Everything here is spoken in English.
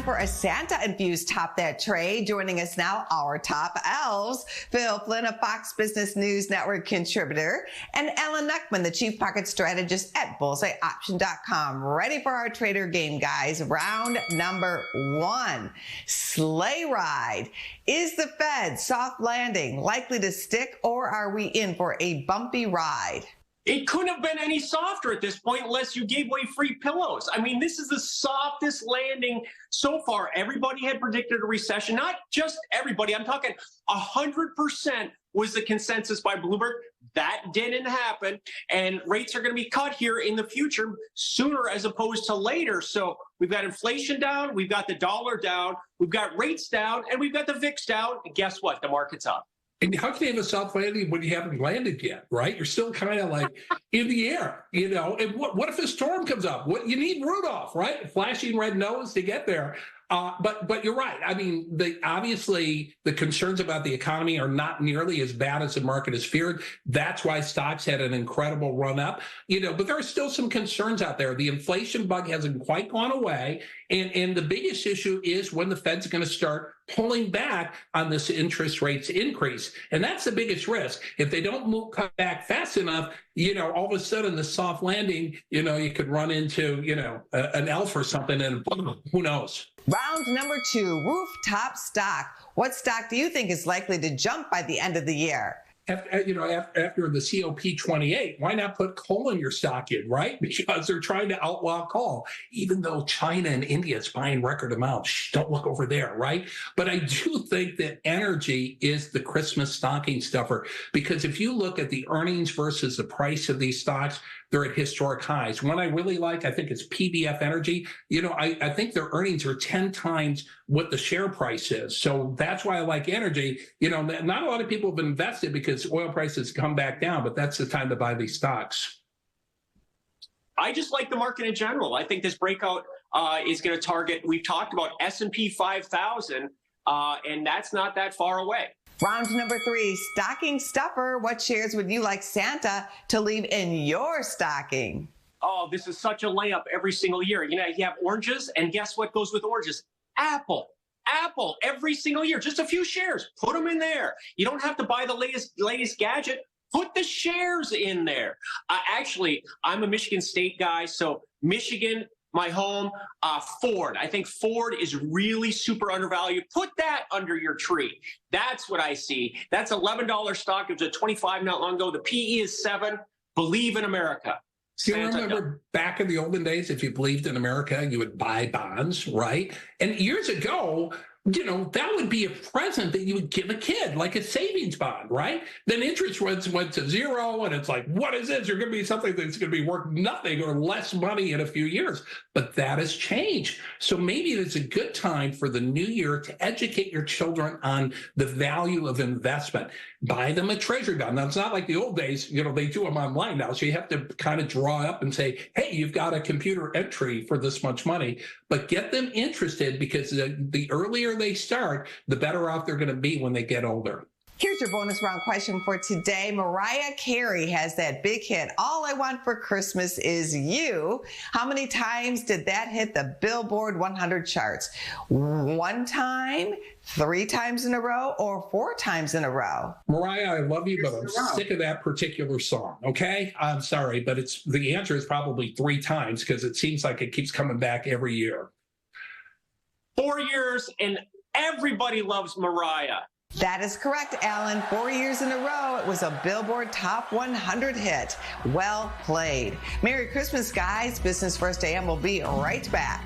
for a Santa-infused Top That Trade. Joining us now, our top elves, Phil Flynn, a Fox Business News Network contributor, and Alan Neckman, the chief market strategist at BullseyeOption.com. Ready for our trader game, guys. Round number 1, sleigh ride. Is the Fed soft landing likely to stick, or are we in for a bumpy ride? It couldn't have been any softer at this point unless you gave away free pillows. I mean, this is the softest landing so far. Everybody had predicted a recession. Not just everybody. I'm talking 100% was the consensus by Bloomberg. That didn't happen. And rates are going to be cut here in the future sooner as opposed to later. So we've got inflation down. We've got the dollar down. We've got rates down. And we've got the VIX down. And guess what? The market's up. And how can you have a soft landing when you haven't landed yet, right? You're still kind of like in the air, you know? And what if a storm comes up? You need Rudolph, right? Flashing red nose to get there. But you're right. I mean, obviously the concerns about the economy are not nearly as bad as the market has feared. That's why stocks had an incredible run up, you know, but there are still some concerns out there. The inflation bug hasn't quite gone away. And the biggest issue is when the Fed's going to start pulling back on this interest rates increase. And that's the biggest risk. If they don't cut back fast enough, you know, all of a sudden the soft landing, you know, you could run into, you know, an elf or something and who knows. Round number 2, rooftop stock. What stock do you think is likely to jump by the end of the year? After the COP28, why not put coal in your stock in, right? Because they're trying to outlaw coal, even though China and India is buying record amounts. Shh, don't look over there, right? But I do think that energy is the Christmas stocking stuffer, because if you look at the earnings versus the price of these stocks, they're at historic highs. One I really like, I think it's PBF Energy. You know, I think their earnings are 10 times what the share price is. So that's why I like energy. You know, not a lot of people have invested because oil prices come back down, but that's the time to buy these stocks. I just like the market in general. I think this breakout is going to target, we've talked about S&P 5,000, and that's not that far away. Round number 3, stocking stuffer. What shares would you like Santa to leave in your stocking? Oh, this is such a layup every single year. You know, you have oranges, and guess what goes with oranges? Apple. Apple every single year. Just a few shares. Put them in there. You don't have to buy the latest gadget. Put the shares in there. Actually, I'm a Michigan State guy, so Michigan, my home, Ford. I think Ford is really super undervalued. Put that under your tree. That's what I see. That's $11 stock. It was at 25 not long ago. The PE is 7. Believe in America. See, I remember back in the olden days, if you believed in America, you would buy bonds, right? And years ago, you know, that would be a present that you would give a kid, like a savings bond, right? Then interest rates went to 0, and it's like, what is this? You're going to be something that's going to be worth nothing or less money in a few years. But that has changed. So maybe it's a good time for the new year to educate your children on the value of investment. Buy them a treasury bond. Now, it's not like the old days, you know, they do them online now. So you have to kind of draw up and say, hey, you've got a computer entry for this much money. But get them interested, because the earlier they start, the better off they're going to be when they get older. Here's your bonus round question for today. Mariah Carey has that big hit, All I Want for Christmas Is You. How many times did that hit the Billboard 100 charts? 1 time, 3 times in a row, or 4 times in a row? Mariah, I love you, but I'm sick of that particular song, okay? I'm sorry, but the answer is probably 3 times, because it seems like it keeps coming back every year. 4 years, and everybody loves Mariah. That is correct, Alan. 4 years in a row, it was a Billboard Top 100 hit. Well played. Merry Christmas, guys. Business First AM will be right back.